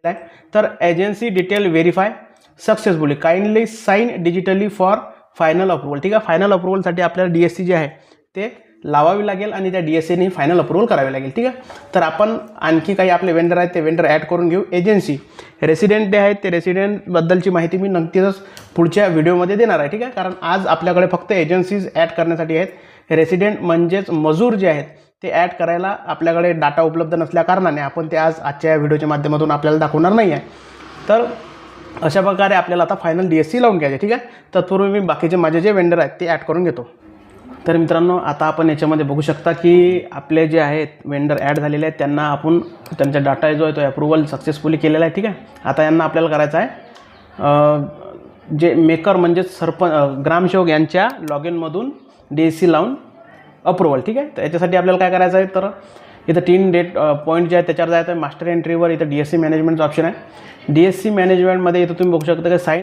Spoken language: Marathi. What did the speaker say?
आहे. तर agency detail verify successfully, kindly sign digitally for final approval. ठीक आहे, फायनल अप्रूव्हलसाठी आपल्याला DSC जे आहे ते लावावी लागेल आणि त्या DSCने फायनल अप्रूव्हल करावी लागेल. ठीक आहे, तर आपण आणखी काही आपले वेंडर आहेत ते वेंडर ॲड करून घेऊ. एजन्सी रेसिडेंट जे आहेत ते रेसिडेंटबद्दलची माहिती मी नक्कीच पुढच्या व्हिडिओमध्ये देणार आहे. ठीक आहे, कारण आज आपल्याकडे फक्त एजन्सीज ॲड करण्यासाठी आहेत. रेसिडेंट म्हणजेच मजूर जे आहेत ते ॲड करायला आपल्याकडे डाटा उपलब्ध नसल्या कारणाने आपण ते आजच्या व्हिडिओच्या माध्यमातून आपल्याला दाखवणार नाही आहे. तर अशा प्रकारे आपल्याला आता फायनल DSC लावून घ्यायचे. ठीक आहे, तत्पूर्वी मी बाकीचे माझे जे वेंडर आहेत ते ॲड करून घेतो. तर मित्रांनो, आता आपण याच्यामध्ये बघू शकता की आपले जे आहेत वेंडर ॲड झालेले आहेत त्यांना आपण त्यांचा डाटा जो आहे तो अप्रूव्हल सक्सेसफुली केलेला आहे. ठीक आहे, आता यांना आपल्याला करायचं आहे जे मेकर म्हणजेच ग्रामसेवक यांच्या लॉग इनमधून DSC लावून अप्रूव्हल. ठीक आहे, तर याच्यासाठी आपल्याला काय करायचं आहे, तर इथं 3 डेट पॉईंट जे आहे त्याच्यावर जायचं आहे. मास्टर एंट्रीवर इथं DSC मॅनेजमेंटचं ऑप्शन आहे. DSC मॅनेजमेंटमध्ये इथं तुम्ही बघू शकता की साइन